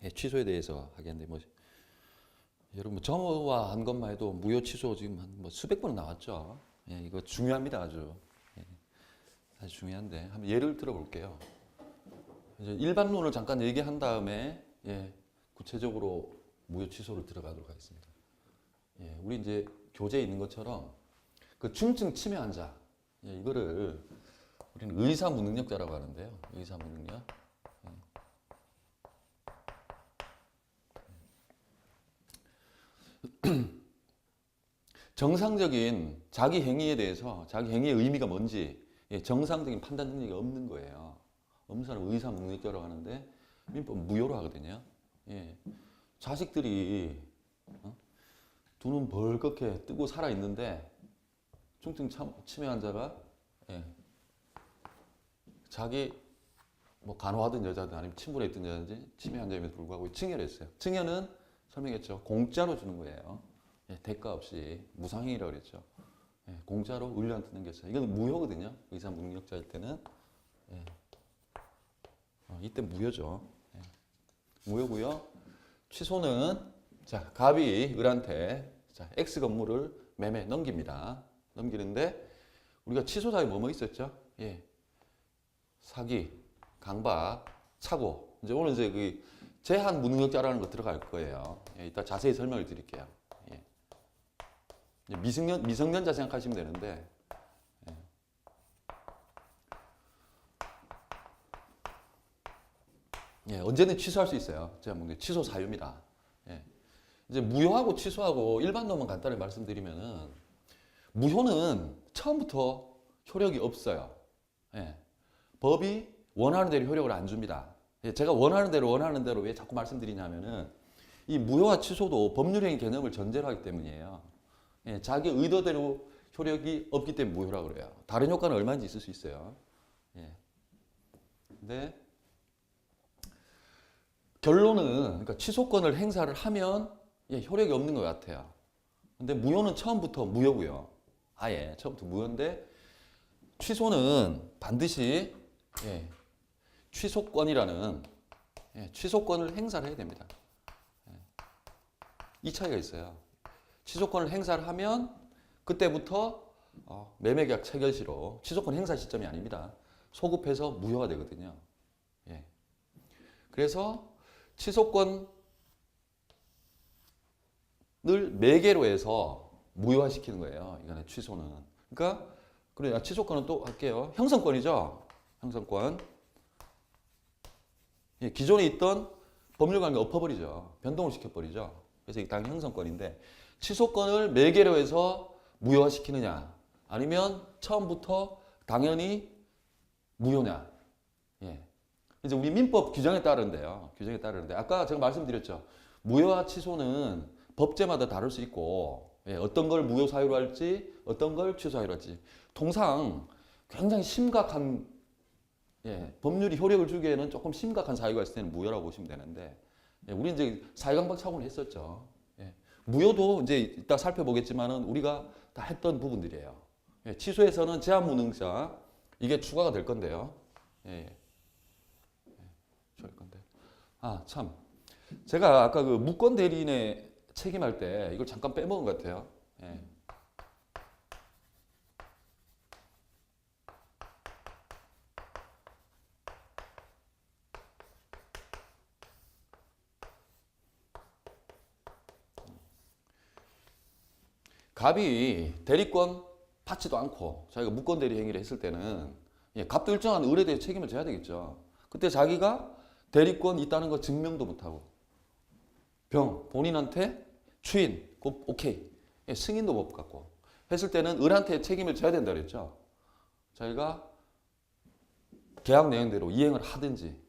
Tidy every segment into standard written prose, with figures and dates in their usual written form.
예, 취소에 대해서 하겠는데 뭐 여러분 점호화한 것만 해도 무효 취소 지금 한 뭐 수백 번 나왔죠. 예, 이거 중요합니다 아주. 예, 아주 중요한데 한번 예를 들어 볼게요. 이제 일반론을 잠깐 얘기한 다음에 예, 구체적으로 무효 취소를 들어가도록 하겠습니다. 예, 우리 이제 교재에 있는 것처럼 그 중증 치매 환자 예, 이거를 우리는 의사 무능력자라고 하는데요. 의사 무능력. 정상적인 자기 행위에 대해서 자기 행위의 의미가 뭔지 예, 정상적인 판단 능력이 없는 거예요. 없는 사람을 의사 무능력자라고 하는데 민법 무효로 하거든요. 예, 자식들이 두 눈 벌겋게 뜨고 살아 있는데 중증 치매 환자가 예, 자기 뭐 간호하던 여자든 아니면 친분에 있던 여자든지 치매 환자임에도 불구하고 증여를 했어요. 증여는 설명했죠. 공짜로 주는 거예요. 예, 대가 없이 무상행위라고 그랬죠. 예, 공짜로 의료한테 넘겼어요. 이건 무효거든요. 의사 무능력자일 때는 예, 이때 무효죠. 예, 무효고요. 취소는 자 갑이 을한테 자 X 건물을 매매 넘깁니다. 넘기는데 우리가 취소 사유 뭐뭐 있었죠? 예, 사기, 강박, 착오. 이제 오늘 이제 그 제한 무능력자라는 거 들어갈 거예요. 예, 이따 자세히 설명을 드릴게요. 예. 미성년자 생각하시면 되는데 예. 예, 언제든 취소할 수 있어요. 제가 뭐 취소 사유입니다. 예. 이제 무효하고 취소하고 일반론만 간단히 말씀드리면은 무효는 처음부터 효력이 없어요. 예. 법이 원하는 대로 효력을 안 줍니다. 예, 제가 원하는 대로 왜 자꾸 말씀드리냐면은 이 무효와 취소도 법률행위 개념을 전제로 하기 때문이에요. 예, 자기 의도대로 효력이 없기 때문에 무효라고 그래요. 다른 효과는 얼마든지 있을 수 있어요. 예. 근데 결론은 그러니까 취소권을 행사를 하면 예, 효력이 없는 것 같아요. 근데 무효는 처음부터 무효고요. 아예 처음부터 무효인데 취소는 반드시 예, 취소권이라는 예, 취소권을 행사를 해야 됩니다. 예, 이 차이가 있어요. 취소권을 행사를 하면 그때부터 매매계약 체결 시로 취소권 행사 시점이 아닙니다. 소급해서 무효가 되거든요. 예. 그래서 취소권을 매개로 해서 무효화시키는 거예요. 이거는 취소는. 그러니까 그래 취소권은 또 할게요. 형성권이죠. 형성권. 예, 기존에 있던 법률 관계 엎어버리죠. 변동을 시켜버리죠. 그래서 이게 당연히 형성권인데 취소권을 매개로 해서 무효화시키느냐 아니면 처음부터 당연히 무효냐. 예. 이제 우리 민법 규정에 따르는데요. 규정에 따르는데 아까 제가 말씀드렸죠. 무효와 취소는 법제마다 다를 수 있고 예, 어떤 걸 무효 사유로 할지 어떤 걸 취소 사유로 할지 통상 굉장히 심각한 예, 법률이 효력을 주기에는 조금 심각한 사유가 있을 때는 무효라고 보시면 되는데 예, 우리 이제 사회강박 착오를 했었죠. 예, 무효도 이제 이따 살펴보겠지만은 우리가 다 했던 부분들이에요. 예, 취소에서는 제한무능자 이게 추가가 될 건데요. 예, 될 건데. 아 참, 제가 아까 그 무권 대리인의 책임할 때 이걸 잠깐 빼먹은 것 같아요. 예. 갑이 대리권 받지도 않고 자기가 무권 대리 행위를 했을 때는 예, 갑도 일정한 을에 대해 책임을 져야 되겠죠. 그때 자기가 대리권 있다는 거 증명도 못하고 본인한테 추인 오케이 예, 승인도 못 갖고 했을 때는 을한테 책임을 져야 된다 그랬죠. 자기가 계약 내용대로 이행을 하든지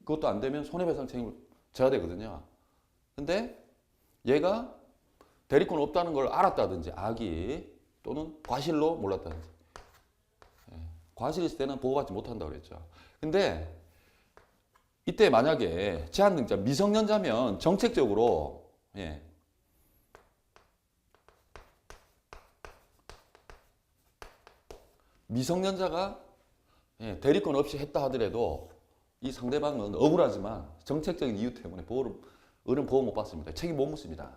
그것도 안 되면 손해배상 책임을 져야 되거든요. 근데 얘가 대리권 없다는 걸 알았다든지 악이 또는 과실로 몰랐다든지 예, 과실이 있을 때는 보호받지 못한다고 그랬죠. 근데 이때 만약에 제한등자 미성년자면 정책적으로 예, 미성년자가 예, 대리권 없이 했다 하더라도 이 상대방은 억울하지만 정책적인 이유 때문에 어른 보호 못 받습니다. 책임 못 묻습니다.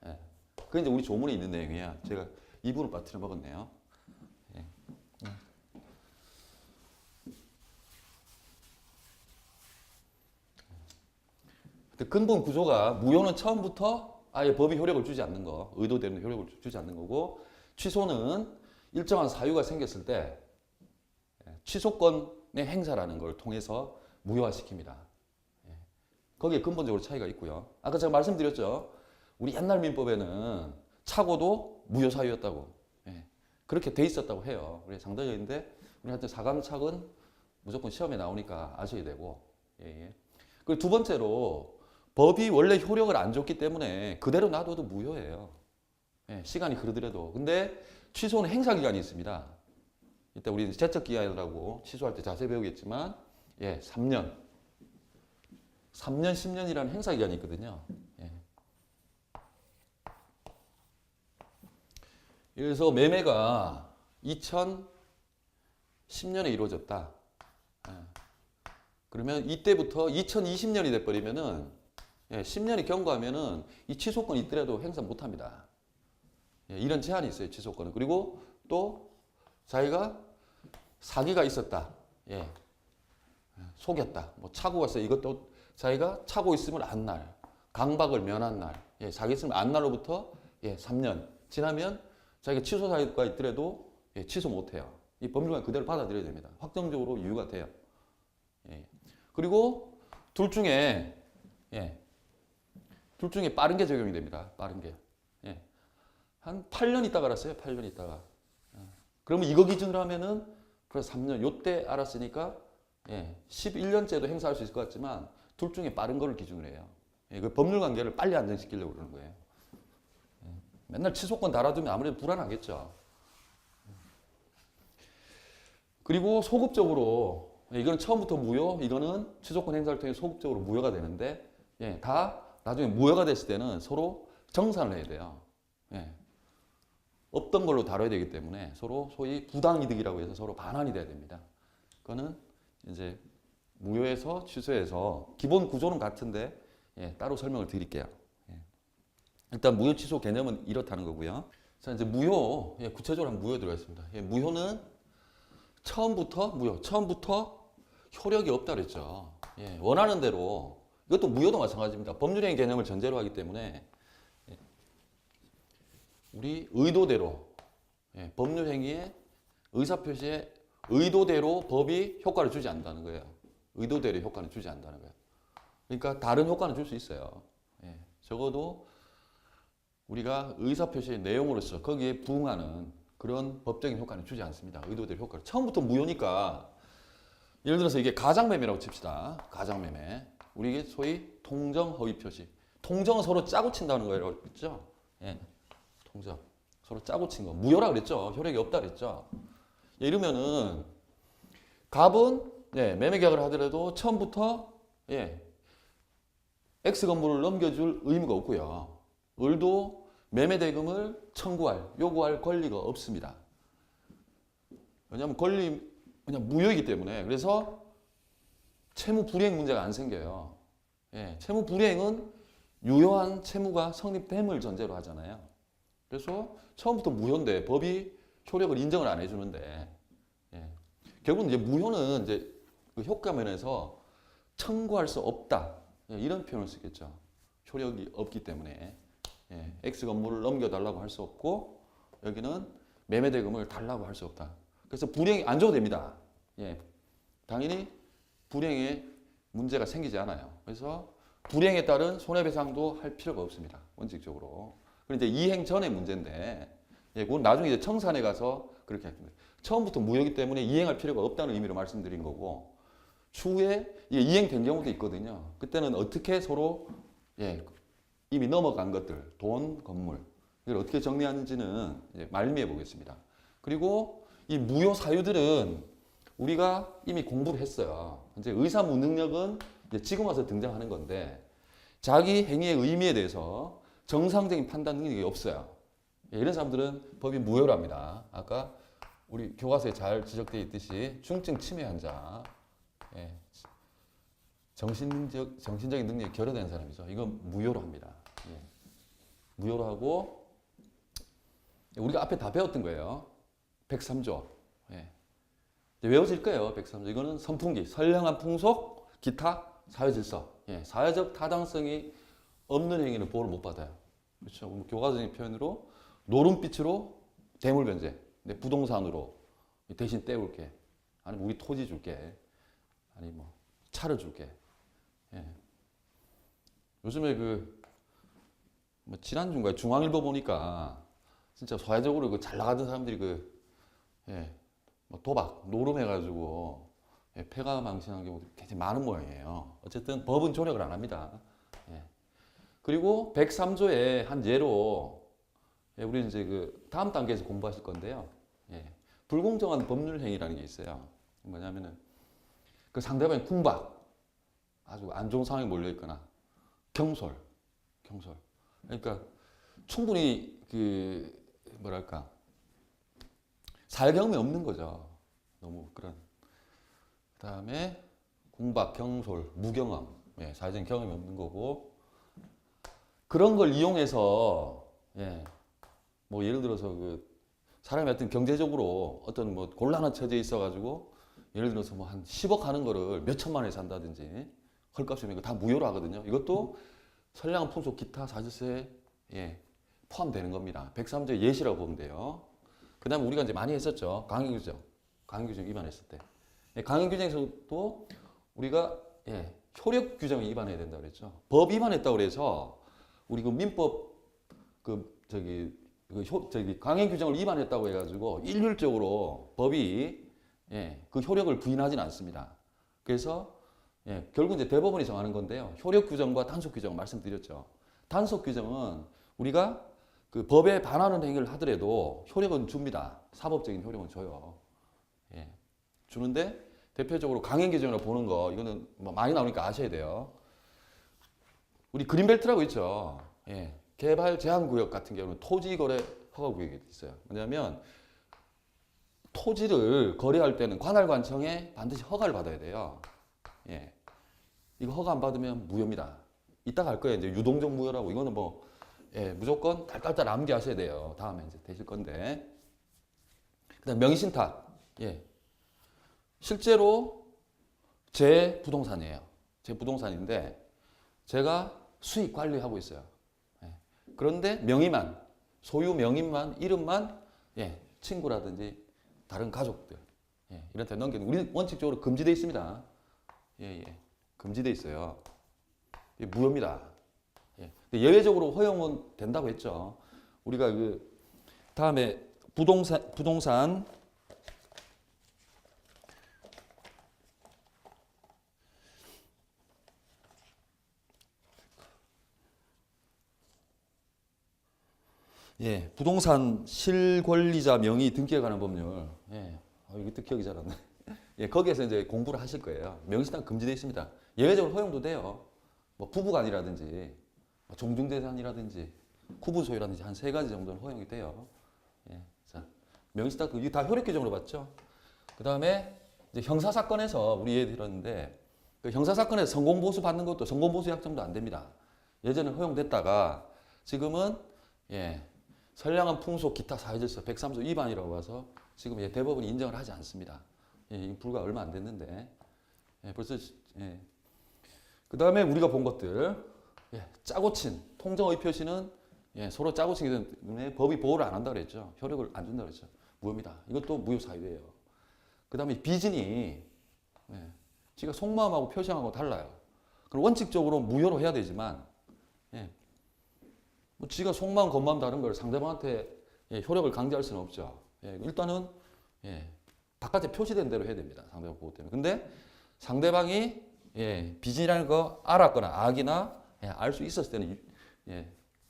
예. 그게 이제 우리 조문에 있는 내용이야. 제가 이 부분을 빠뜨려 먹었네요. 예. 근본 구조가 무효는 처음부터 아예 법이 효력을 주지 않는 거, 의도되는 효력을 주지 않는 거고, 취소는 일정한 사유가 생겼을 때 취소권의 행사라는 걸 통해서 무효화시킵니다. 거기에 근본적으로 차이가 있고요. 아까 제가 말씀드렸죠. 우리 옛날 민법에는 착오도 무효 사유였다고. 그렇게 돼 있었다고 해요. 우리 상대적인데 우리한테 사감착은 무조건 시험에 나오니까 아셔야 되고. 그리고 두 번째로 법이 원래 효력을 안 줬기 때문에 그대로 놔둬도 무효예요. 시간이 흐르더라도. 근데 취소는 행사 기간이 있습니다. 이때 우리 제척 기간이라고 취소할 때 자세히 배우겠지만 3년, 10년이라는 행사 기간이 있거든요. 그래서 매매가 2010년에 이루어졌다. 그러면 이때부터 2020년이 돼버리면은 10년이 경과하면은 이 취소권이 있더라도 행사 못합니다. 이런 제한이 있어요, 취소권은. 그리고 또 자기가 사기가 있었다. 속였다. 뭐 차고 있어요. 이것도 자기가 차고 있음을 안 날, 강박을 면한 날, 사기 있음을 안 날로부터 3년 지나면 자기가 취소 사유가 있더라도 취소 못해요. 이 법률관 그대로 받아들여야 됩니다. 확정적으로 유효가 돼요. 그리고 둘 중에 빠른 게 적용이 됩니다. 빠른 게. 한 8년 있다가 알았어요. 8년 있다가. 그러면 이거 기준으로 하면은 그래서 3년 요때 알았으니까 11년째도 행사할 수 있을 것 같지만 둘 중에 빠른 거를 기준으로 해요. 그 법률 관계를 빨리 안정시키려고 그러는 거예요. 맨날 취소권 달아두면 아무래도 불안하겠죠. 그리고 소급적으로 이거는 처음부터 무효, 이거는 취소권 행사를 통해 소급적으로 무효가 되는데 다 나중에 무효가 됐을 때는 서로 정산을 해야 돼요. 없던 걸로 다뤄야 되기 때문에 서로 소위 부당이득이라고 해서 서로 반환이 돼야 됩니다. 그거는 이제 무효에서 취소해서 기본 구조는 같은데 따로 설명을 드릴게요. 일단 무효 취소 개념은 이렇다는 거고요. 자, 이제 무효, 구체적으로 한번 무효 들어가겠습니다. 무효는 처음부터 무효, 처음부터 효력이 없다 그랬죠. 원하는 대로 이것도 무효도 마찬가지입니다. 법률행위 개념을 전제로 하기 때문에 우리 의도대로 법률행위의 의사표시에 의도대로 법이 효과를 주지 않는다는 거예요. 의도대로 효과는 주지 않는다는 거예요. 그러니까 다른 효과는 줄 수 있어요. 적어도 우리가 의사표시의 내용으로서 거기에 부응하는 그런 법적인 효과는 주지 않습니다. 의도대로 효과를. 처음부터 무효니까 예를 들어서 이게 가장매매라고 칩시다. 가장매매. 우리 이게 소위 통정허위표시. 통정은 서로 짜고 친다는 거예요. 그랬죠? 통정. 서로 짜고 친 거. 무효라 그랬죠? 효력이 없다 그랬죠? 이러면은 갑은 매매계약을 하더라도 처음부터 X 건물을 넘겨줄 의무가 없고요. 을도 매매대금을 청구할, 요구할 권리가 없습니다. 왜냐하면 그냥 무효이기 때문에. 그래서 채무 불이행 문제가 안 생겨요. 채무 불이행은 유효한 채무가 성립됨을 전제로 하잖아요. 그래서 처음부터 무효인데 법이 효력을 인정을 안 해주는데 결국은 이제 무효는 이제 그 효과 면에서 청구할 수 없다 이런 표현을 쓰겠죠. 효력이 없기 때문에 X 건물을 넘겨달라고 할 수 없고 여기는 매매대금을 달라고 할 수 없다. 그래서 불이행이 안 줘도 됩니다. 당연히 불이행에 문제가 생기지 않아요. 그래서 불이행에 따른 손해배상도 할 필요가 없습니다. 원칙적으로. 그런데 이제 이행 전의 문제인데 그건 나중에 이제 청산에 가서 그렇게 합니다. 처음부터 무효이기 때문에 이행할 필요가 없다는 의미로 말씀드린 거고 추후에 이게 이행된 경우도 있거든요. 그때는 어떻게 서로 이미 넘어간 것들, 돈, 건물 이걸 어떻게 정리하는지는 이제 말미해 보겠습니다. 그리고 이 무효 사유들은 우리가 이미 공부를 했어요. 이제 의사 무능력은 이제 지금 와서 등장하는 건데 자기 행위의 의미에 대해서 정상적인 판단 능력이 없어요. 이런 사람들은 법이 무효랍니다. 아까 우리 교과서에 잘 지적되어 있듯이 중증 치매 환자, 정신적인 능력이 결여된 사람이죠. 이건 무효로 합니다. 예. 무효로 하고 우리가 앞에 다 배웠던 거예요. 103조. 예. 외워질 거예요. 103조. 이거는 선풍기, 선량한 풍속, 기타, 사회질서. 예. 사회적 타당성이 없는 행위는 보호를 못 받아요. 그렇죠. 교과서적인 표현으로 노름빛으로 대물 변제. 내 부동산으로 대신 떼울게. 아니면 우리 토지 줄게. 아니 뭐 차를 줄게. 예. 요즘에 뭐 지난주인가요? 중앙일보 보니까 진짜 사회적으로 잘 나가던 사람들이 뭐 도박, 노름해가지고 폐가 망신한 경우도 굉장히 많은 모양이에요. 어쨌든 법은 조력을 안 합니다. 예. 그리고 103조의 한 예로 우리는 이제 다음 단계에서 공부하실 건데요. 예. 불공정한 법률 행위라는 게 있어요. 뭐냐면은 그 상대방이 궁박, 아주 안 좋은 상황에 몰려 있거나 경솔. 그러니까 충분히 뭐랄까 살 경험이 없는 거죠. 너무 그런. 그다음에 궁박, 경솔, 무경험, 사회적인 경험이 없는 거고 그런 걸 이용해서 뭐 예를 들어서 사람이 어떤 경제적으로 어떤 뭐 곤란한 처지에 있어가지고 예를 들어서 뭐 한 10억 하는 거를 몇 천만 원에 산다든지 헐값이 이거 다 무효로 하거든요. 이것도 선량한 풍속 기타 사실세에 포함되는 겁니다. 103조의 예시라고 보면 돼요. 그 다음에 우리가 이제 많이 했었죠. 강행규정 위반했을 때. 강행규정에서도 우리가 효력 규정을 위반해야 된다고 그랬죠. 법 위반했다고 그래서 우리 민법 강행규정을 위반했다고 해가지고 일률적으로 법이 그 효력을 부인하지는 않습니다. 그래서 결국 이제 대법원이 정하는 건데요. 효력 규정과 단속 규정 말씀드렸죠. 단속 규정은 우리가 그 법에 반하는 행위를 하더라도 효력은 줍니다. 사법적인 효력은 줘요. 주는데 대표적으로 강행 규정으로 보는 거 이거는 뭐 많이 나오니까 아셔야 돼요. 우리 그린벨트라고 있죠. 개발 제한 구역 같은 경우는 토지 거래 허가 구역이 있어요. 뭐냐면 토지를 거래할 때는 관할관청에 반드시 허가를 받아야 돼요. 이거 허가 안 받으면 무효입니다. 이따가 할 거예요. 이제 유동적 무효라고. 이거는 뭐 무조건 딸딸딸 암기하셔야 돼요. 다음에 이제 되실 건데. 그다음 명의신탁. 실제로 제 부동산이에요. 제 부동산인데 제가 수익 관리하고 있어요. 그런데 명의만, 소유 명의만, 이름만 친구라든지 다른 가족들 이런 데 넘기는 우리 원칙적으로 금지되어 있습니다. 금지되어 있어요. 무효입니다. 예외적으로 허용은 된다고 했죠. 우리가 다음에 부동산 부동산 실권리자 명의 등기에 관한 법률. 이것도 기억이 잘 안 나네. 거기에서 이제 공부를 하실 거예요. 명의신탁 금지되어 있습니다. 예외적으로 허용도 돼요. 뭐 부부간이라든지, 종중재산이라든지, 구분소유라든지 한 3가지 정도는 허용이 돼요. 자, 명의신탁 이게 다 효력 규정으로 봤죠. 그 다음에 이제 형사사건에서 우리 예를 들었는데 그 형사사건에서 성공보수 받는 것도 성공보수 약정도 안 됩니다. 예전에 허용됐다가 지금은 선량한 풍속 기타 사회질서 103조 위반이라고 봐서 지금 대법원이 인정을 하지 않습니다. 불과 얼마 안 됐는데 벌써 그 다음에 우리가 본 것들 짜고친 통정의 표시는 서로 짜고치기 때문에 법이 보호를 안 한다고 그랬죠. 효력을 안 준다고 그랬죠. 무효입니다. 이것도 무효 사유예요. 그 다음에 비진이 지가 속마음하고 표시하고 달라요. 그럼 원칙적으로 무효로 해야 되지만 뭐 지가 속마음 겉마음 다른 걸 상대방한테 효력을 강제할 수는 없죠. 일단은 바깥에 표시된 대로 해야 됩니다. 상대방 보호 때문에. 근데 상대방이 비진이라는 거 알았거나 악이나 알 수 있었을 때는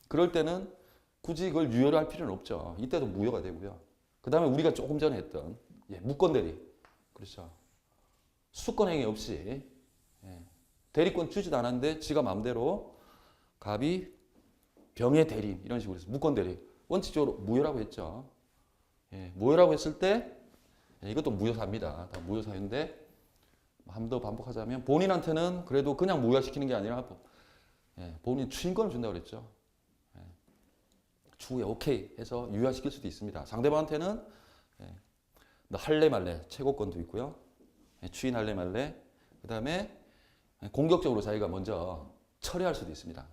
그럴 때는 굳이 그걸 유효로 할 필요는 없죠. 이때도 무효가 되고요. 그 다음에 우리가 조금 전에 했던 무권-대리. 그렇죠. 수권행위 없이 대리권 주지도 않았는데 지가 마음대로 갑이 병의 대리 이런 식으로 해서 무권-대리. 원칙적으로 무효라고 했죠. 무효라고 했을 때 이것도 무효사입니다. 다 무효사인데 한 번 더 반복하자면 본인한테는 그래도 그냥 무효화시키는 게 아니라 본인 추인권을 준다고 그랬죠. 추후에 오케이 해서 유효화시킬 수도 있습니다. 상대방한테는 너 할래 말래 최고권도 있고요. 추인할래 말래. 그 다음에 공격적으로 자기가 먼저 철회할 수도 있습니다.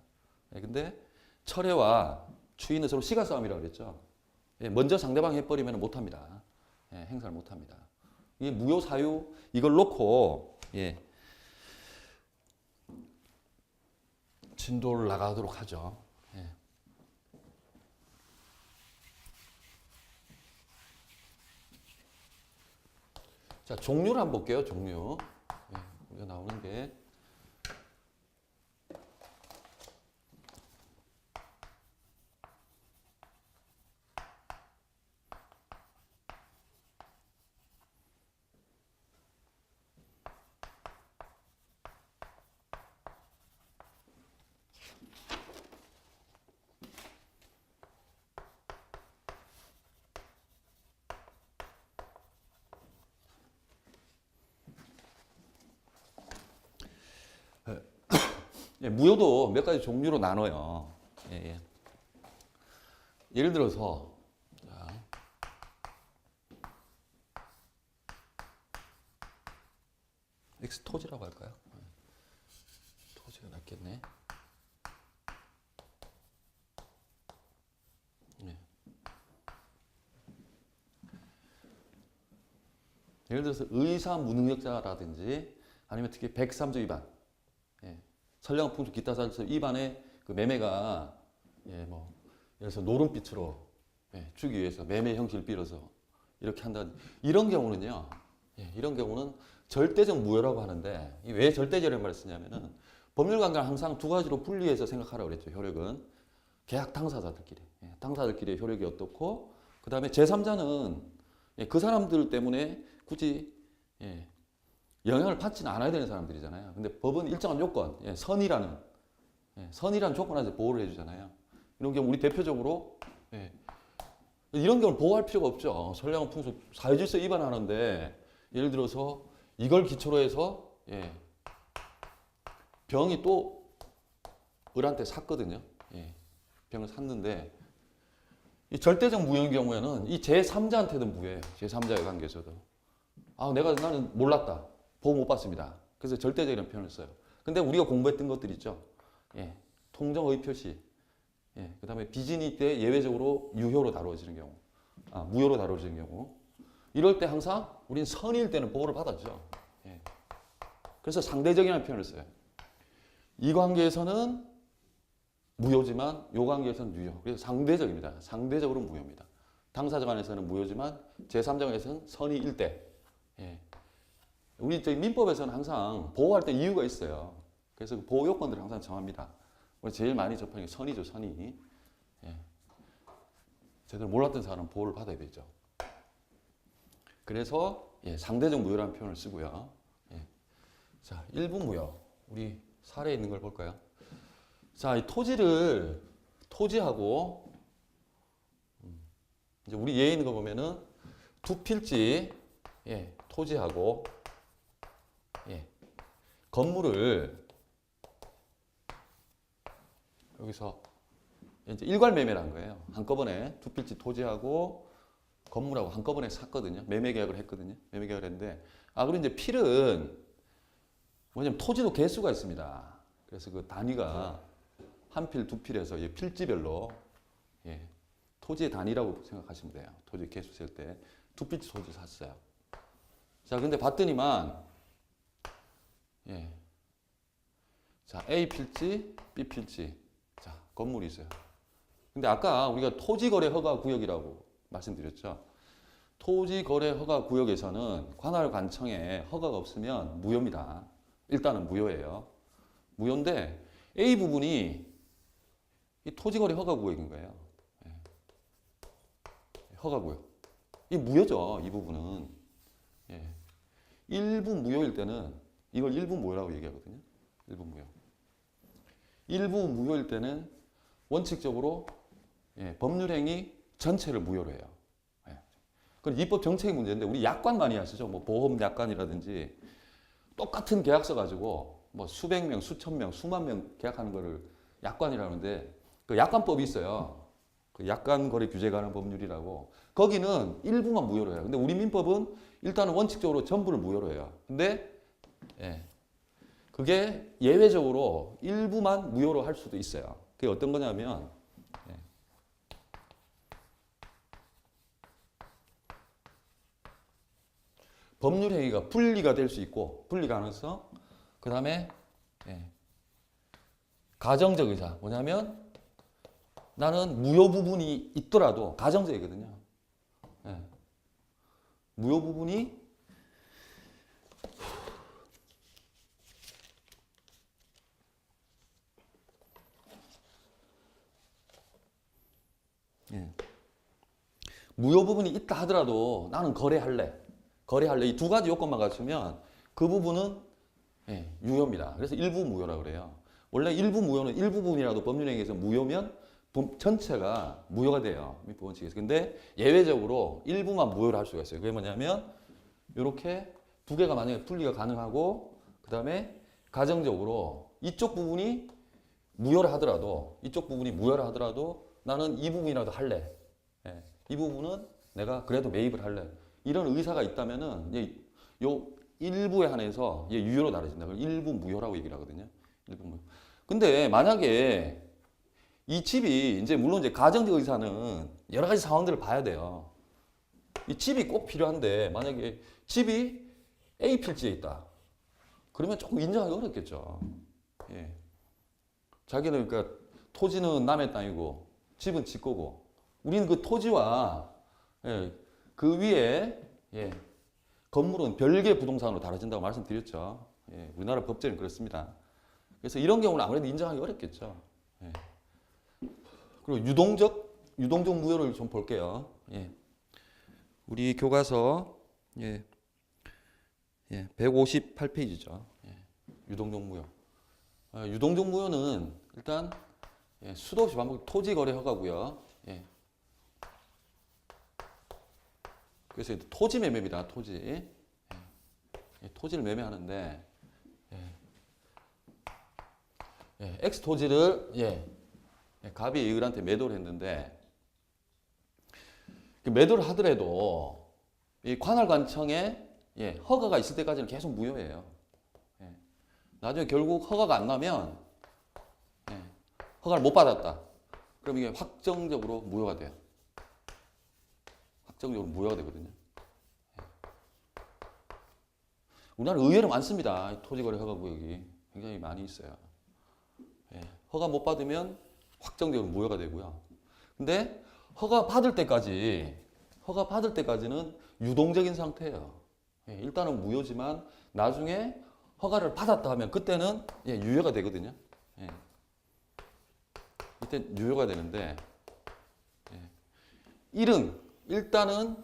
근데 철회와 추인은 서로 시간 싸움이라고 그랬죠. 먼저 상대방이 해버리면 못합니다. 행사를 못합니다. 이게 무효 사유 이걸 놓고 진도를 나가도록 하죠. 자, 종류를 한번 볼게요. 종류. 우리가 나오는 게 무효도 몇 가지 종류로 나눠요. 예를 들어서 엑스토지라고 할까요? 토지가 낫겠네. 예를 들어서 의사 무능력자라든지 아니면 특히 103조 위반, 선량 풍수 기타 사실서 위반의 그 매매가 예를 들어서 노름빛으로 주기 위해서 매매 형식을 빌어서 이렇게 한다. 이런 경우는요. 이런 경우는 절대적 무효라고 하는데 왜 절대적이라는 말을 쓰냐면은 법률 관계를 항상 두 가지로 분리해서 생각하라고 그랬죠. 효력은 계약 당사자들끼리의 효력이 어떻고 그 다음에 제3자는 그 사람들 때문에 굳이 영향을 받지는 않아야 되는 사람들이잖아요. 근데 법은 일정한 요건, 선이라는 조건 안에서 보호를 해주잖아요. 이런 경우 우리 대표적으로 이런 경우는 보호할 필요가 없죠. 선량한 풍속 사회질서 위반하는데 예를 들어서 이걸 기초로 해서 병이 또 을한테 샀거든요. 병을 샀는데 이 절대적 무효인 경우에는 이 제3자한테도 무효예요. 제3자의 관계에서도. 나는 몰랐다. 보호 못 받습니다. 그래서 절대적이라는 표현을 써요. 근데 우리가 공부했던 것들 있죠. 통정 의의 표시. 그 다음에 비진이 때 예외적으로 유효로 다루어지는 경우. 무효로 다루어지는 경우. 이럴 때 항상 우리는 선의일 때는 보호를 받았죠. 그래서 상대적이라는 표현을 써요. 이 관계에서는 무효지만 이 관계에서는 유효. 그래서 상대적입니다. 상대적으로 무효입니다. 당사자 간에서는 무효지만 제3자 간에서는 선의일 때. 우리 저희 민법에서는 항상 보호할 때 이유가 있어요. 그래서 그 보호 요건들을 항상 정합니다. 우리 제일 많이 접하는 게 선의죠, 선의. 제대로 몰랐던 사람은 보호를 받아야 되죠. 그래서 상대적 무효라는 표현을 쓰고요. 자, 일부 무효. 우리 사례에 있는 걸 볼까요? 자, 이 토지하고 이제 우리 예에 있는 거 보면은 두 필지, 토지하고 건물을 여기서 이제 일괄 매매를 한 거예요. 한꺼번에 두 필지 토지하고 건물하고 한꺼번에 샀거든요. 매매 계약을 했거든요. 매매 계약을 했는데 그리고 이제 필은 뭐냐면 토지도 개수가 있습니다. 그래서 그 단위가 한 필, 두 필에서 필지별로 토지의 단위라고 생각하시면 돼요. 토지 개수 셀 때 두 필지 토지 샀어요. 자, 근데 봤더니만 자, A 필지, B 필지. 자, 건물이 있어요. 근데 아까 우리가 토지거래 허가 구역이라고 말씀드렸죠. 토지거래 허가 구역에서는 관할 관청에 허가가 없으면 무효입니다. 일단은 무효예요. 무효인데 A 부분이 이 토지거래 허가 구역인 거예요. 허가 구역. 이 무효죠. 이 부분은. 일부 무효일 때는 이걸 일부 무효라고 얘기하거든요. 일부 무효. 일부 무효일 때는 원칙적으로 법률행위 전체를 무효로 해요. 그건 입법 정책의 문제인데 우리 약관 많이 하시죠. 뭐 보험 약관이라든지 똑같은 계약서 가지고 뭐 수백 명, 수천 명, 수만 명 계약하는 거를 약관이라는데 그 약관법이 있어요. 그 약관 거래 규제 관한 법률이라고. 거기는 일부만 무효로 해요. 근데 우리 민법은 일단은 원칙적으로 전부를 무효로 해요. 근데 예, 그게 예외적으로 일부만 무효로 할 수도 있어요. 그게 어떤 거냐면 예, 법률 행위가 분리가 될 수 있고 분리 가능성, 그 다음에 예, 가정적 의사. 뭐냐면 나는 무효 부분이 있더라도 가정적이거든요. 예, 무효 부분이 예, 무효 부분이 있다 하더라도 나는 거래할래. 거래할래. 이 두 가지 요건만 갖추면 그 부분은 예, 유효입니다. 그래서 일부 무효라고 그래요. 원래 일부 무효는 일부분이라도 법률행위에서 무효면 전체가 무효가 돼요. 민법 원칙에서. 근데 예외적으로 일부만 무효를 할 수가 있어요. 그게 뭐냐면 이렇게 두 개가 만약에 분리가 가능하고 그 다음에 가정적으로 이쪽 부분이 무효를 하더라도 이쪽 부분이 무효를 하더라도 나는 이 부분이라도 할래. 예, 이 부분은 내가 그래도 매입을 할래. 이런 의사가 있다면은 요 일부에 한해서 유효로 나눠진다. 그걸 일부 무효라고 얘기를 하거든요. 일부 무효. 근데 만약에 이 집이 이제 물론 이제 가정적 의사는 여러 가지 상황들을 봐야 돼요. 이 집이 꼭 필요한데 만약에 집이 A 필지에 있다. 그러면 조금 인정하기 어렵겠죠. 예. 자기는 그러니까 토지는 남의 땅이고 집은 지 거고 우리는 그 토지와 예, 그 위에 예, 건물은 별개 부동산으로 다뤄진다고 말씀드렸죠. 예, 우리나라 법제는 그렇습니다. 그래서 이런 경우는 아무래도 인정하기 어렵겠죠. 예. 그리고 유동적 무효를 좀 볼게요. 예. 우리 교과서 158페이지죠. 유동적 무효. 유동적 무효는 일단 수도 없이 반복 토지 거래 허가고요. 그래서 토지 매매입니다. 토지. 토지를 매매하는데 X 토지를 갑이 A들한테 매도를 했는데 매도를 하더라도 이 관할관청에 허가가 있을 때까지는 계속 무효예요. 나중에 결국 허가가 안 나면 허가를 못 받았다. 그럼 이게 확정적으로 무효가 돼요. 확정적으로 무효가 되거든요. 우리나라 의외로 많습니다. 토지거래 허가 구역이 굉장히 많이 있어요. 허가 못 받으면 확정적으로 무효가 되고요. 근데 허가 받을 때까지는 유동적인 상태예요. 일단은 무효지만 나중에 허가를 받았다 하면 그때는 유효가 되거든요. 이때 유효가 되는데 일단은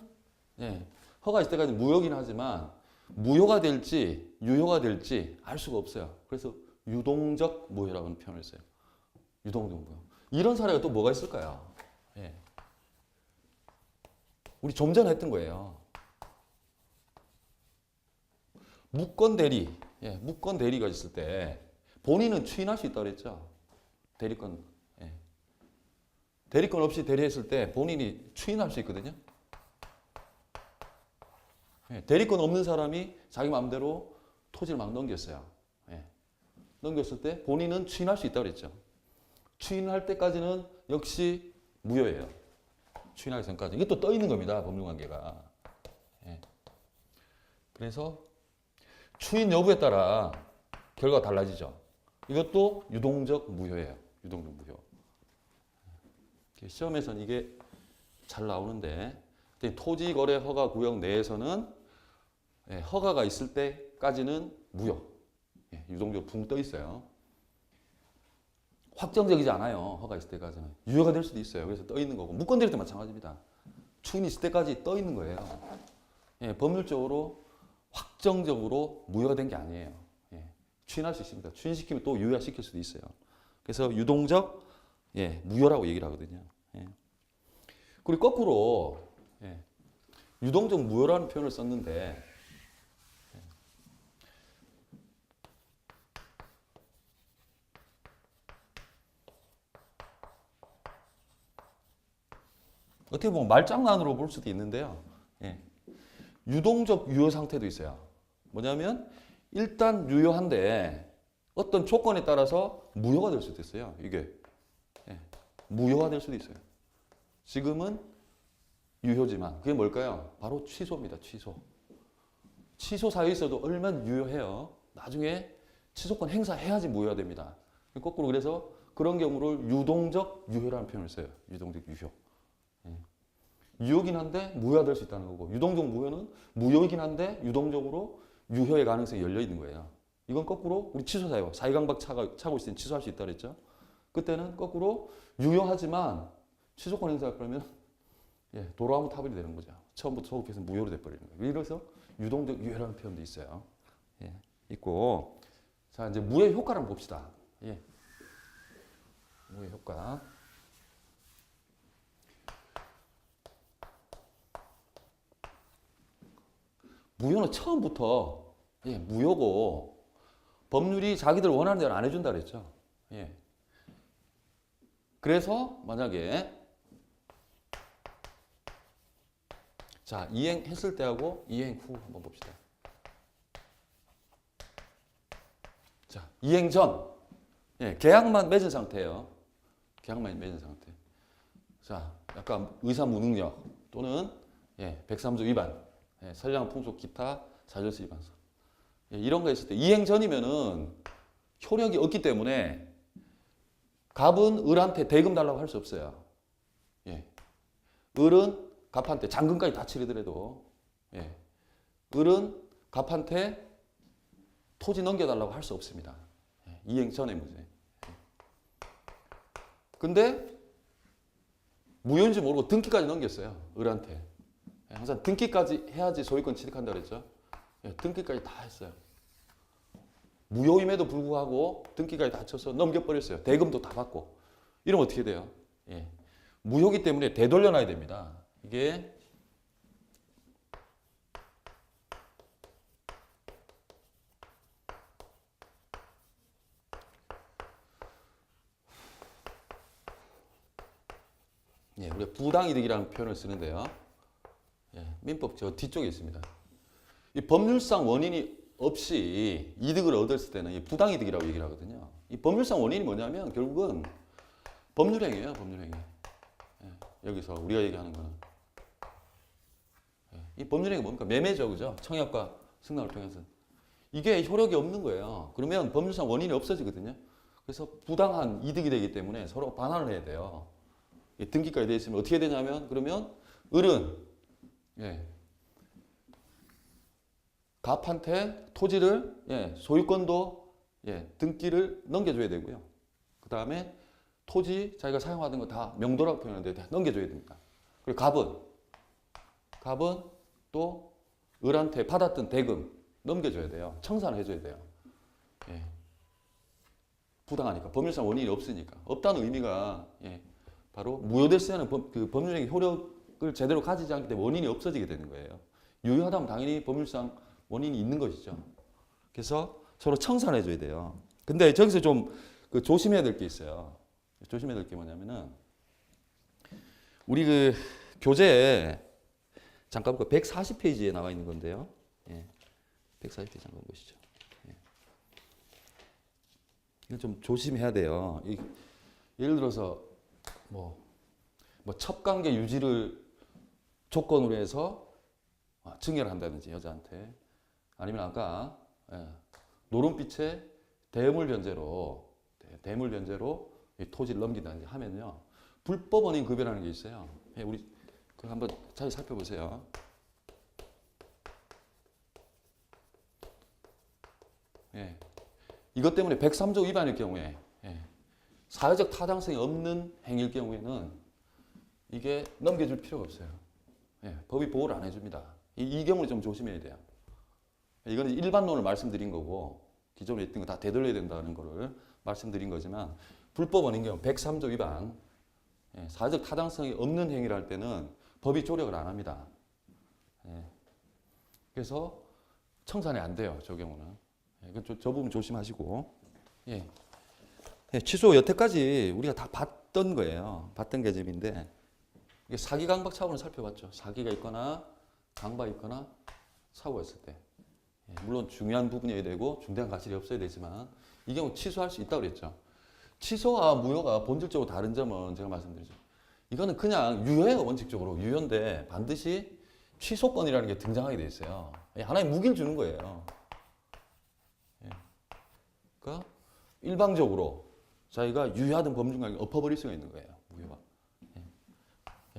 허가 있을 때까지 무효긴 하지만 무효가 될지 유효가 될지 알 수가 없어요. 그래서 유동적 무효라고 하는 표현을 써요. 유동적 무효. 이런 사례가 또 뭐가 있을까요? 우리 좀 전에 했던 거예요. 무권 대리가 있을 때 본인은 추인할 수 있다고 그랬죠. 대리권 없이 대리했을 때 본인이 추인할 수 있거든요. 대리권 없는 사람이 자기 마음대로 토지를 막 넘겼어요. 넘겼을 때 본인은 추인할 수 있다고 그랬죠. 추인할 때까지는 역시 무효예요. 추인하기 전까지. 이게 또 떠 있는 겁니다. 법률관계가. 그래서 추인 여부에 따라 결과가 달라지죠. 이것도 유동적 무효예요. 유동적 무효. 시험에서는 이게 잘 나오는데 토지거래 허가 구역 내에서는 허가가 있을 때까지는 무효. 유동적 붕 떠 있어요. 확정적이지 않아요. 허가 있을 때까지는. 유효가 될 수도 있어요. 그래서 떠 있는 거고. 무권 대리 때 마찬가지입니다. 추인이 있을 때까지 떠 있는 거예요. 법률적으로 확정적으로 무효가 된 게 아니에요. 추인할 수 있습니다. 추인시키면 또 유효화시킬 수도 있어요. 그래서 유동적 무효라고 얘기를 하거든요. 그리고 거꾸로 유동적 무효라는 표현을 썼는데 어떻게 보면 말장난으로 볼 수도 있는데요. 예. 유동적 유효 상태도 있어요. 뭐냐면 일단 유효한데 어떤 조건에 따라서 무효가 될 수도 있어요. 이게 무효가 될 수도 있어요. 지금은 유효지만 그게 뭘까요? 바로 취소입니다. 취소 사유에 있어도 얼마나 유효해요. 나중에 취소권 행사해야지 무효가 됩니다. 거꾸로 그래서 그런 경우를 유동적 유효라는 표현을 써요. 유동적 유효. 유효긴 한데 무효가 될 수 있다는 거고, 유동적 무효는 무효이긴 한데 유동적으로 유효의 가능성이 열려 있는 거예요. 이건 거꾸로 우리 취소 사유, 사이강박 차고 있으니 취소할 수 있다 그랬죠. 그때는 거꾸로 유효하지만 취소권 행사할 거면 도로 한번 타버리 되는 거죠. 처음부터 소급해서 무효로 돼버리는 거예요. 이래서 유동적 유효라는 표현도 있어요. 있고, 자 이제 무효의 효과를 한번 봅시다. 무효의 효과. 무효는 처음부터 무효고 법률이 자기들 원하는 대로 안 해준다 그랬죠. 그래서 만약에 자 이행했을 때하고 이행 후 한번 봅시다. 자 이행 전 계약만 맺은 상태예요. 계약만 맺은 상태. 자 약간 의사 무능력 또는 103조 위반. 선량 풍속 기타 자질서 위반서 이런 거 있을 때 이행 전이면은 효력이 없기 때문에 갑은 을한테 대금 달라고 할 수 없어요. 을은 갑한테 잔금까지 다 치르더라도 을은 갑한테 토지 넘겨달라고 할 수 없습니다. 이행 전의 문제. 근데 무효인지 모르고 등기까지 넘겼어요. 을한테. 항상 등기까지 해야지 소유권 취득한다 그랬죠. 등기까지 다 했어요. 무효임에도 불구하고 등기까지 다 쳐서 넘겨버렸어요. 대금도 다 받고. 이러면 어떻게 돼요? 무효기 때문에 되돌려놔야 됩니다. 이게 우리가 부당이득이라는 표현을 쓰는데요. 민법 저 뒤쪽에 있습니다. 이 법률상 원인이 없이 이득을 얻었을 때는 이 부당이득이라고 얘기를 하거든요. 이 법률상 원인이 뭐냐면 결국은 법률행위예요. 법률행위. 여기서 우리가 얘기하는 거는 이 법률행위 뭡니까? 매매죠, 그죠? 청약과 승낙을 통해서 이게 효력이 없는 거예요. 그러면 법률상 원인이 없어지거든요. 그래서 부당한 이득이 되기 때문에 서로 반환을 해야 돼요. 등기까지 되어 있으면 어떻게 되냐면 그러면 을은 갑한테 토지를 소유권도 등기를 넘겨줘야 되고요. 그 다음에 토지 자기가 사용하던 거 다 명도라고 표현하는데 넘겨줘야 됩니다. 그리고 갑은 또 을한테 받았던 대금 넘겨줘야 돼요. 청산해줘야 돼요. 부당하니까 법률상 원인이 없으니까 없다는 의미가 바로 무효됐을 때는 그 법률적인 효력을 제대로 가지지 않기 때문에 원인이 없어지게 되는 거예요. 유효하다면 당연히 법률상 원인이 있는 것이죠. 그래서 서로 청산해줘야 돼요. 근데 저기서 좀 조심해야 될 게 있어요. 조심해야 될 게 뭐냐면은 우리 그 교재에 잠깐 140페이지에 나와 있는 건데요. 140페이지 잠깐 보시죠. 이건 좀 조심해야 돼요. 예를 들어서 뭐 첩관계 유지를 조건으로 해서 증여를 한다든지 여자한테 아니면 아까 노름빛에 대물 변제로 이 토지를 넘긴다든지 하면요 불법 원인 급여라는 게 있어요. 우리 그거 한번 잘 살펴보세요. 이것 때문에 103조 위반일 경우에 사회적 타당성이 없는 행위일 경우에는 이게 넘겨줄 필요가 없어요. 법이 보호를 안 해줍니다. 이 경우는 좀 조심해야 돼요. 이거는 일반론을 말씀드린 거고 기존에 있던 거 다 되돌려야 된다는 거를 말씀드린 거지만 불법 원인 경우 103조 위반 사회적 타당성이 없는 행위를 할 때는 법이 조력을 안 합니다. 그래서 청산이 안 돼요. 저 경우는. 저 부분 조심하시고 취소 여태까지 우리가 다 봤던 거예요. 봤던 개념인데 이게 사기 강박 착오는 살펴봤죠. 사기가 있거나 강박이 있거나 사고가 있을 때. 물론 중요한 부분이어야 되고 중대한 가실이 없어야 되지만 이 경우 취소할 수 있다고 그랬죠. 취소와 무효가 본질적으로 다른 점은 제가 말씀드리죠. 이거는 그냥 유효예요. 원칙적으로 유효인데 반드시 취소권이라는 게 등장하게 돼 있어요. 하나의 무기를 주는 거예요. 그러니까 일방적으로 자기가 유효하던 법률관계를 엎어버릴 수가 있는 거예요. 무효가.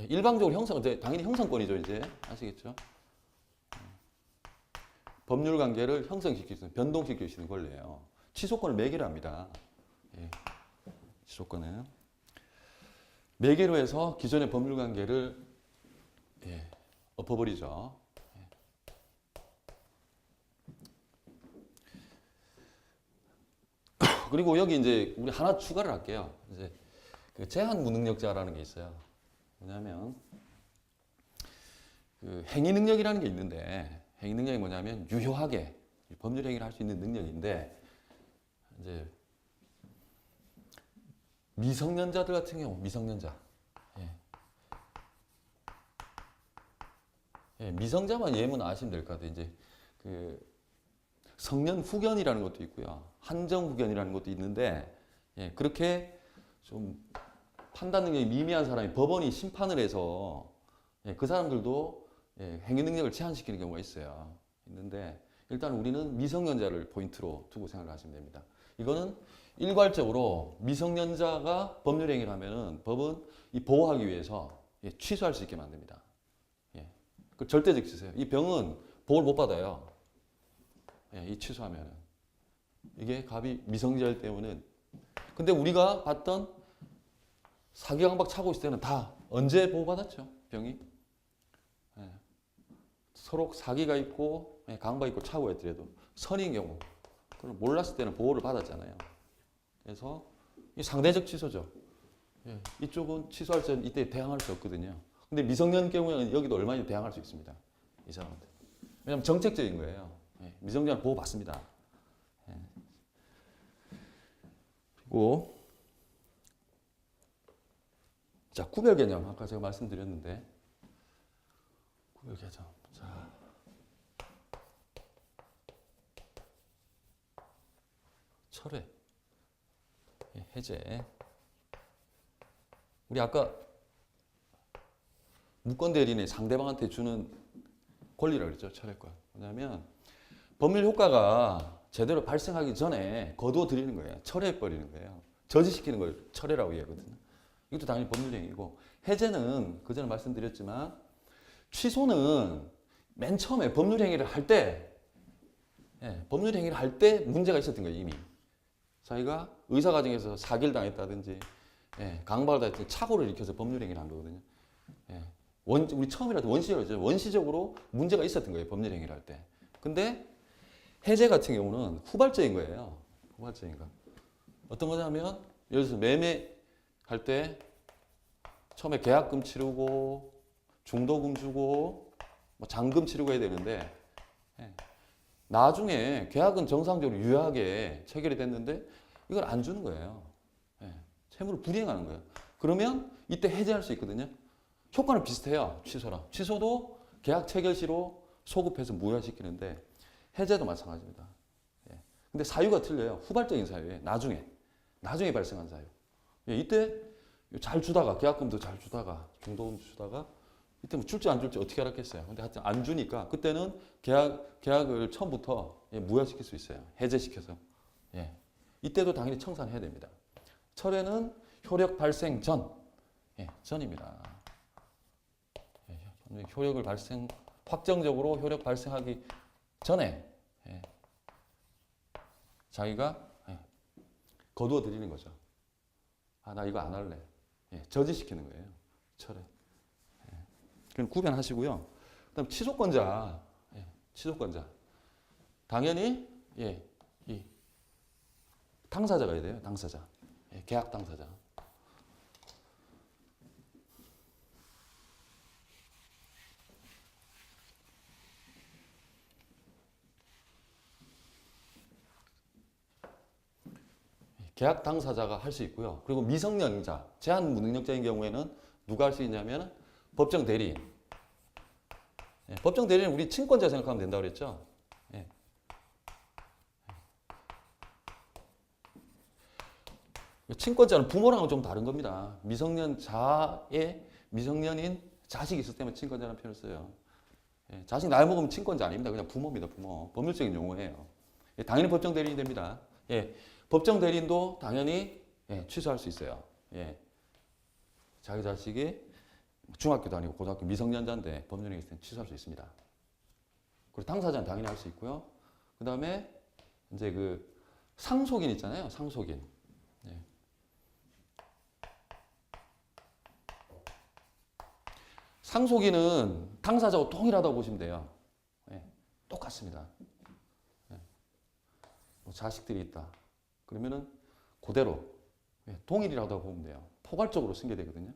일방적으로 형성, 당연히 형성권이죠. 이제 아시겠죠? 법률관계를 형성시킬 수 있는, 변동시킬 수 있는 권리예요. 취소권을 매개로 합니다. 취소권은 매개로 해서 기존의 법률관계를 엎어버리죠. 그리고 여기 이제 우리 하나 추가를 할게요. 이제 그 제한 무능력자라는 게 있어요. 뭐냐면 그 행위 능력이라는 게 있는데 행위 능력이 뭐냐면 유효하게 법률 행위를 할 수 있는 능력인데 이제 미성년자들 같은 경우 미성년자 미성자만 예문 아시면 될 것 같아요. 이제 그 성년 후견이라는 것도 있고요. 한정 후견이라는 것도 있는데 그렇게 좀 판단 능력이 미미한 사람이 법원이 심판을 해서 그 사람들도 행위 능력을 제한시키는 경우가 있어요. 있는데 일단 우리는 미성년자를 포인트로 두고 생각을 하시면 됩니다. 이거는 일괄적으로 미성년자가 법률 행위를 하면은 법은 이 보호하기 위해서 취소할 수 있게 만듭니다. 그 절대적 취소예요. 이 병은 보호를 못 받아요. 이 취소하면은 이게 갑이 미성년자일 때문에. 근데 우리가 봤던 사기 강박 차고 있을 때는 다 언제 보호받았죠? 병이 서로 사기가 있고 강박 있고 차고가 있더라도 선인 경우 그걸 몰랐을 때는 보호를 받았잖아요. 그래서 이 상대적 취소죠. 이쪽은 취소할 때는 이때 대항할 수 없거든요. 근데 미성년 경우에는 여기도 얼마나 대항할 수 있습니다. 이 사람한테. 왜냐하면 정책적인 거예요. 미성년자는 보호받습니다. 그리고 자, 구별 개념 아까 제가 말씀드렸는데 구별 개념. 자, 철회, 해제. 우리 아까 무권 대리인이 상대방한테 주는 권리라고 그랬죠. 철회권. 뭐냐면 법률 효과가 제대로 발생하기 전에 거두어 드리는 거예요. 철회해 버리는 거예요. 저지시키는 걸 철회라고 얘기하거든요. 이것도 당연히 법률행위고 해제는 그전에 말씀드렸지만 취소는 맨 처음에 법률행위를 할 때 법률행위를 할 때 문제가 있었던 거예요. 이미 자기가 의사 과정에서 사기를 당했다든지 강박을 당했든지 착오를 일으켜서 법률행위를 한 거거든요. 우리 처음이라도 원시적으로 문제가 있었던 거예요. 법률행위를 할 때. 근데 해제 같은 경우는 후발적인 거예요. 후발적인 거. 어떤 거냐면 예를 들어서 매매할 때 처음에 계약금 치르고 중도금 주고 뭐 잔금 치르고 해야 되는데 나중에 계약은 정상적으로 유효하게 체결이 됐는데 이걸 안 주는 거예요. 채무를 불이행하는 거예요. 그러면 이때 해제할 수 있거든요. 효과는 비슷해요. 취소랑. 취소도 계약 체결 시로 소급해서 무효화시키는데 해제도 마찬가지입니다. 근데 사유가 틀려요. 후발적인 사유에 나중에 발생한 사유. 이때 잘 주다가 계약금도 잘 주다가 중도금도 주다가 이때 뭐 줄지 안 줄지 어떻게 알았겠어요. 근데 하여튼 안 주니까 그때는 계약을 처음부터 무효화시킬 수 있어요. 해제시켜서. 이때도 당연히 청산해야 됩니다. 철회는 효력 발생 전입니다. 효력을 확정적으로 효력 발생하기 전에 자기가 거두어 드리는 거죠. 아, 나 이거 안 할래. 저지시키는 거예요. 철회. 그럼 구별하시고요. 그다음 취소권자. 취소권자. 당연히 이 당사자가 돼요. 당사자. 계약 당사자. 계약 당사자가 할 수 있고요. 그리고 미성년자, 제한 무능력자인 경우에는 누가 할 수 있냐면 법정 대리인. 예, 법정 대리인 우리 친권자 생각하면 된다고 그랬죠. 예. 친권자는 부모랑은 좀 다른 겁니다. 미성년인 자식이 있을 때만 친권자라는 표현을 써요. 예, 자식 나이 먹으면 친권자 아닙니다. 그냥 부모입니다. 부모. 법률적인 용어예요. 예, 당연히 법정 대리인이 됩니다. 예, 법정 대리인도 당연히 취소할 수 있어요. 예, 자기 자식이 중학교 다니고 고등학교 미성년자인데 법률행위 있을 때는 취소할 수 있습니다. 그리고 당사자는 당연히 할 수 있고요. 그 다음에 이제 그 상속인 있잖아요. 상속인. 예. 상속인은 당사자와 동일하다고 보시면 돼요. 예, 똑같습니다. 예. 뭐 자식들이 있다. 그러면은 그대로 동일이라고 보면 돼요. 포괄적으로 승계되거든요.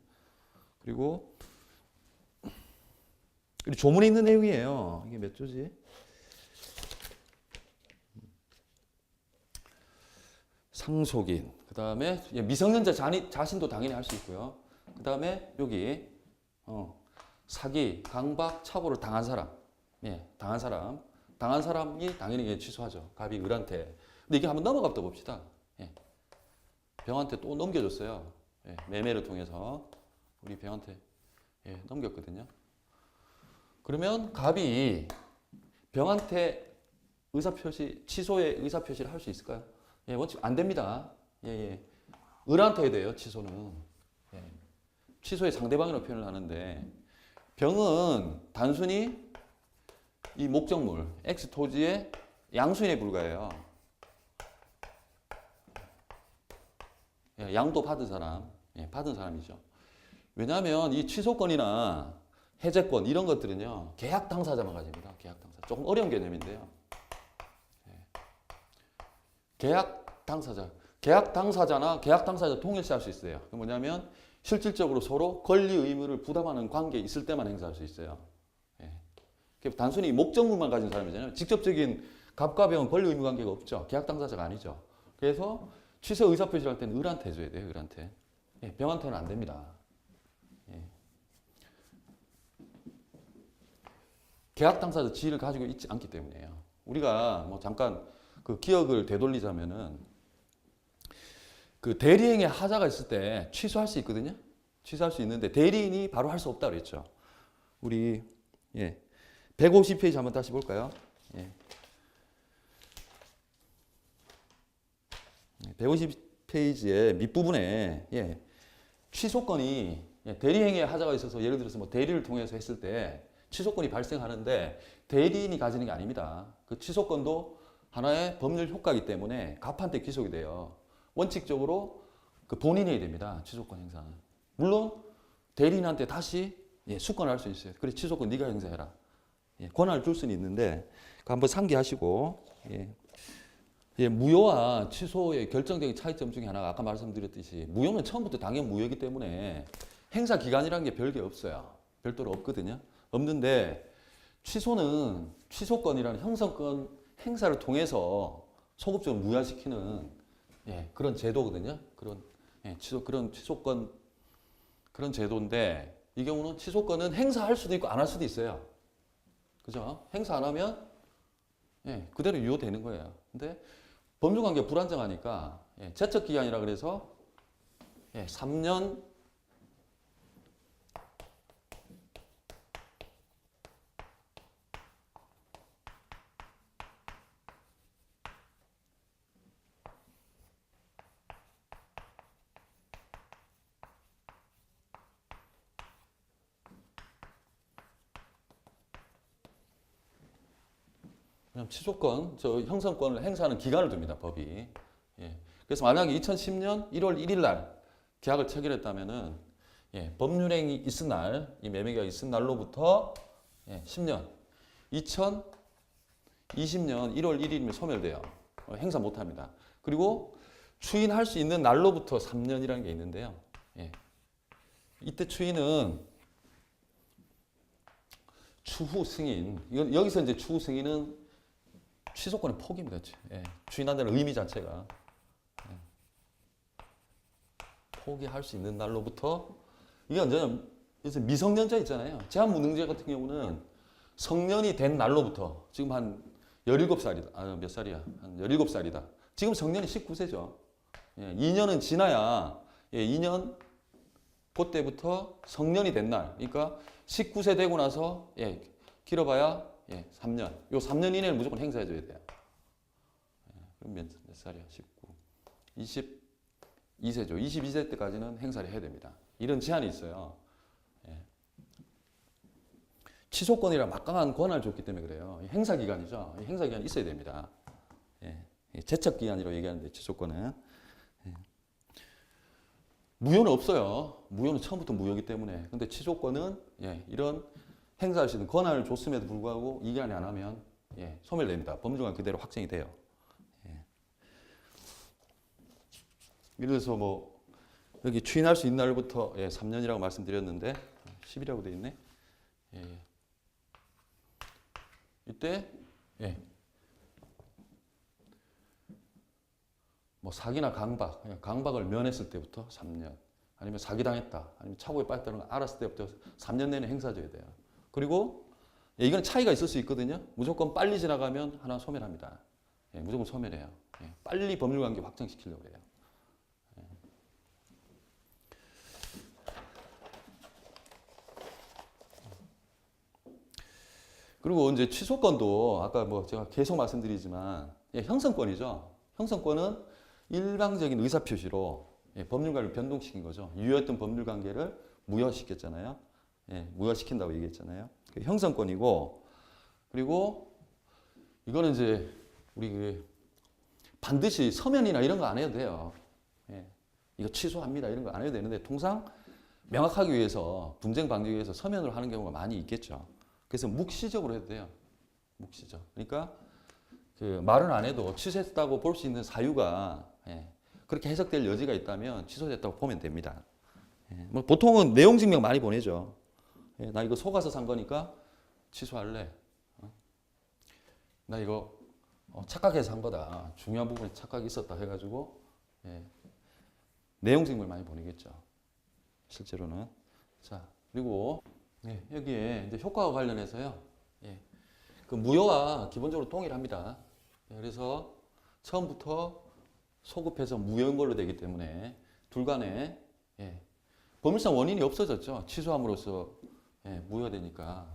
그리고 조문에 있는 내용이에요. 이게 몇 조지? 상속인. 그 다음에 미성년자 자신도 당연히 할 수 있고요. 그 다음에 여기 사기, 강박, 착오를 당한 사람. 예, 당한 사람이 당연히 취소하죠. 갑이 을한테. 근데 이게 한번 넘어갔다 봅시다. 예. 병한테 또 넘겨줬어요. 예, 매매를 통해서 우리 병한테 넘겼거든요. 그러면 갑이 병한테 취소의 의사표시를 할 수 있을까요? 예, 원칙 안 됩니다. 을한테 해야 돼요, 취소는. 예. 취소의 상대방이라고 표현을 하는데, 병은 단순히 이 목적물, X 토지의 양수인에 불과해요. 양도 받은 사람, 받은 사람이죠. 왜냐하면 이 취소권이나 해제권 이런 것들은요, 계약 당사자만 가집니다. 계약 당사자. 조금 어려운 개념인데요. 계약 당사자나 계약 당사자 동일시할 수 있어요. 그 뭐냐면 실질적으로 서로 권리 의무를 부담하는 관계에 있을 때만 행사할 수 있어요. 단순히 목적물만 가진 사람이잖아요. 직접적인 갑과 병은 권리 의무 관계가 없죠. 계약 당사자가 아니죠. 그래서 취소 의사표시를 할 때는 을한테 해줘야 돼요. 을한테. 병한테는 안 됩니다. 계약 당사자 지위를 가지고 있지 않기 때문에요. 우리가 뭐 잠깐 그 기억을 되돌리자면은 그 대리행위 하자가 있을 때 취소할 수 있거든요. 취소할 수 있는데 대리인이 바로 할 수 없다 그랬죠. 우리 150페이지 한번 다시 볼까요? 150페이지의 밑부분에 취소권이 대리행위에 하자가 있어서 예를 들어서 뭐 대리를 통해서 했을 때 취소권이 발생하는데 대리인이 가지는 게 아닙니다. 그 취소권도 하나의 법률 효과이기 때문에 갑한테 귀속이 돼요. 원칙적으로 그 본인이 해야 됩니다. 취소권 행사는. 물론 대리인한테 다시 수권을 할 수 있어요. 그래 취소권 네가 행사해라. 권한을 줄 수는 있는데 한번 상기하시고 무효와 취소의 결정적인 차이점 중에 하나가 아까 말씀드렸듯이 무효는 처음부터 당연 무효이기 때문에 행사 기간이라는 게 별게 없어요. 별도로 없거든요. 없는데 취소는 취소권이라는 형성권 행사를 통해서 소급적으로 무효시키는 그런 제도거든요. 그런 취소권 그런 제도인데 이 경우는 취소권은 행사할 수도 있고 안 할 수도 있어요. 그죠? 행사 안 하면 그대로 유효되는 거예요. 근데 법률관계 불안정하니까 제척기간이라 그래서 3년 취소권, 형성권을 행사하는 기간을 둡니다, 법이. 그래서 만약에 2010년 1월 1일 날 계약을 체결했다면은 법률행위 있은 날, 이 매매계약이 있은 날로부터 10년, 2020년 1월 1일이면 소멸돼요. 행사 못 합니다. 그리고 추인할 수 있는 날로부터 3년이라는 게 있는데요. 이때 추인은 추후 승인, 여기서 이제 추후 승인은 취소권의 폭입니다. 추인한다는 의미 자체가 포기할 수 있는 날로부터 이게 언제냐면 그래서 미성년자 있잖아요. 제한무능자 같은 경우는 성년이 된 날로부터 지금 한 17살이다. 아, 몇 살이야? 한 17살이다. 지금 성년이 19세죠. 예, 2년은 지나야 2년 그때부터 성년이 된 날. 그러니까 19세 되고 나서 길어봐야 3년. 요 3년 이내는 무조건 행사해 줘야 돼요. 그럼 몇 살이야? 19. 22세죠. 22세 때까지는 행사를 해야 됩니다. 이런 제한이 있어요. 취소권이라 막강한 권한을 줬기 때문에 그래요. 행사 기간이죠. 행사 기간이 있어야 됩니다. 제척 기간이라고 얘기하는데 취소권은 무효는 없어요. 무효는 처음부터 무효이기 때문에. 근데 취소권은 이런 행사할 수 있는 권한을 줬음에도 불구하고 이 기간에 안 하면 소멸됩니다. 법률관 그대로 확정이 돼요. 이래서 뭐 여기 추인할 수 있는 날부터 3년이라고 말씀드렸는데 10이라고 돼 있네. 이때 뭐 사기나 강박을 면했을 때부터 3년, 아니면 사기당했다, 아니면 차고에 빠졌다는 걸 알았을 때부터 3년 내내 행사줘야 돼요. 그리고 이건 차이가 있을 수 있거든요. 무조건 빨리 지나가면 하나 소멸합니다. 무조건 소멸해요. 빨리 법률관계 확정시키려고 해요. 그리고 이제 취소권도 아까 뭐 제가 계속 말씀드리지만 형성권이죠. 형성권은 일방적인 의사표시로 법률관계를 변동시킨 거죠. 유효했던 법률관계를 무효시켰잖아요. 무효시킨다고 얘기했잖아요. 형성권이고, 그리고 이거는 이제 우리 반드시 서면이나 이런 거 안 해도 돼요. 이거 취소합니다 이런 거 안 해도 되는데 통상 명확하기 위해서 분쟁 방지 위해서 서면으로 하는 경우가 많이 있겠죠. 그래서 묵시적으로 해도 돼요. 묵시적. 그러니까 그 말은 안 해도 취소했다고 볼 수 있는 사유가 그렇게 해석될 여지가 있다면 취소됐다고 보면 됩니다. 뭐 보통은 내용 증명 많이 보내죠. 나 이거 속아서 산 거니까 취소할래. 나 이거 착각해서 산 거다. 중요한 부분에 착각이 있었다 해가지고 내용 증명을 많이 보내겠죠. 실제로는. 자, 그리고 여기에 이제 효과와 관련해서요. 그 무효와 기본적으로 동일합니다. 그래서 처음부터 소급해서 무효인 걸로 되기 때문에 둘 간에 법률상 원인이 없어졌죠. 취소함으로써 무효되니까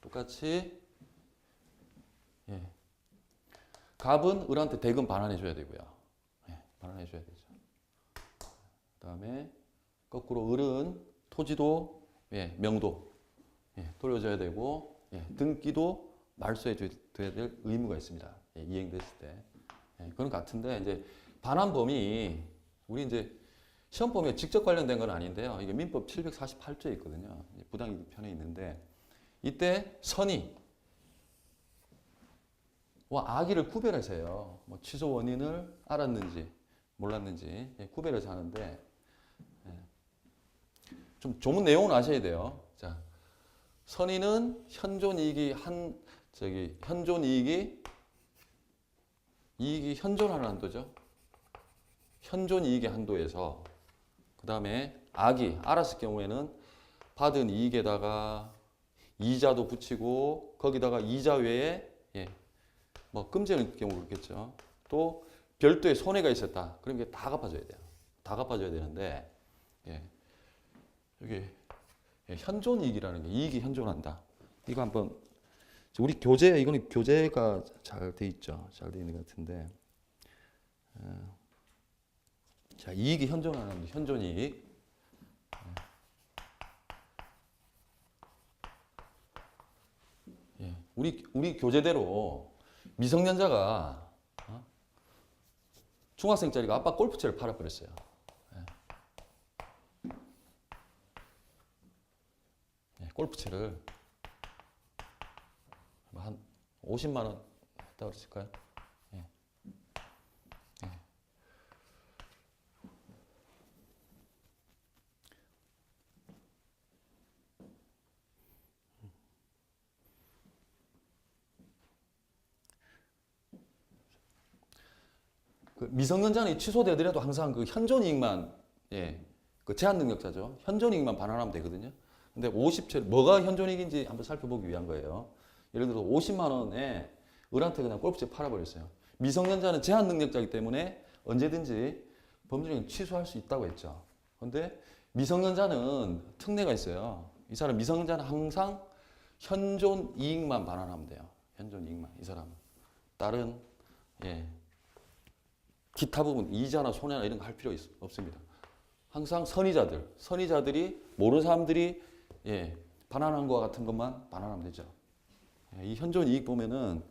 똑같이 갑은 을한테 대금 반환해 줘야 되고요. 반환해 줘야 되죠. 그다음에 거꾸로 을은 토지도 명도 돌려줘야 되고 등기도 말소해 줘야 될 의무가 있습니다. 이행됐을 때. 그건 같은데 이제 반환범위 우리 이제 시험범위에 직접 관련된 건 아닌데요. 이게 민법 748조에 있거든요. 부당이익 편에 있는데 이때 선의와 악의를 구별해서 해요. 뭐 취소 원인을 알았는지 몰랐는지 구별해서 하는데 좀 조문 내용은 아셔야 돼요. 자, 선의는 현존이익이 이익이 현존하는 한도죠. 현존이익의 한도에서 그 다음에 악이 알았을 경우에는 받은 이익에다가 이자도 붙이고 거기다가 이자 외에 뭐 금지하는 경우 그렇겠죠. 또 별도의 손해가 있었다. 그럼 이게 다 갚아줘야 돼요. 다 갚아줘야 되는데 여기 현존이익이라는 게 이익이 현존한다. 이거 한번 우리 교재 이거는 교재가 잘 돼 있죠. 잘 돼 있는 것 같은데 자 이익이 현존하는 현존이익 우리 교재대로 미성년자가 중학생짜리가 아빠 골프채를 팔아버렸어요. 골프채를 한 50만 원 했다고 그랬을까요? 그 미성년자는 취소되더라도 항상 그 현존이익만 그 제한 능력자죠. 현존이익만 반환하면 되거든요. 근데 50채 뭐가 현존이익인지 한번 살펴보기 위한 거예요. 예를 들어서 50만 원에 을한테 그냥 골프채 팔아버렸어요. 미성년자는 제한 능력자이기 때문에 언제든지 법률적인 취소할 수 있다고 했죠. 근데 미성년자는 특례가 있어요. 이 사람 미성년자는 항상 현존 이익만 반환하면 돼요. 현존 이익만. 이 사람은 다른 기타 부분 이자나 손해나 이런 거 할 필요 없습니다. 항상 선의자들이 모르는 사람들이 반환한 거와 같은 것만 반환하면 되죠. 이 현존 이익 보면은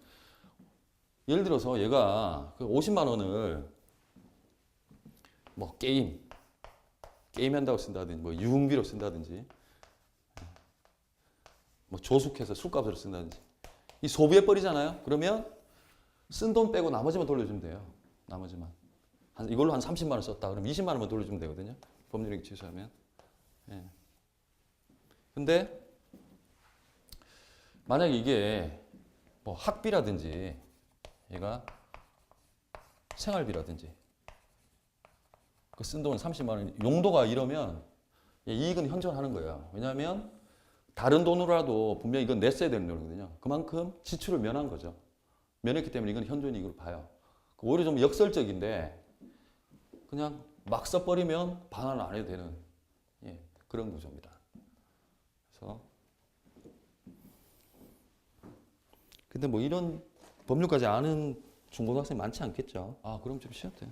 예를 들어서 얘가 그 50만 원을 뭐 게임 한다고 쓴다든지 뭐 유흥비로 쓴다든지 뭐 조숙해서 술값으로 쓴다든지 이 소비해 버리잖아요. 그러면 쓴 돈 빼고 나머지만 돌려주면 돼요. 나머지만 이걸로 한 30만 원 썼다. 그럼 20만 원만 돌려주면 되거든요. 법률이익 취소하면. 근데 만약에 이게 뭐 학비라든지 얘가 생활비라든지 그 쓴 돈 30만 원 용도가 이러면 이익은 현존하는 거예요. 왜냐하면 다른 돈으로라도 분명히 이건 냈어야 되는 돈이거든요. 그만큼 지출을 면한 거죠. 면했기 때문에 이건 현존이익으로 봐요. 오히려 좀 역설적인데 그냥 막 써버리면 반환을 안 해도 되는 그런 구조입니다. 그래서 근데 뭐 이런 법률까지 아는 중고등학생 많지 않겠죠. 아 그럼 좀 쉬어도 돼요.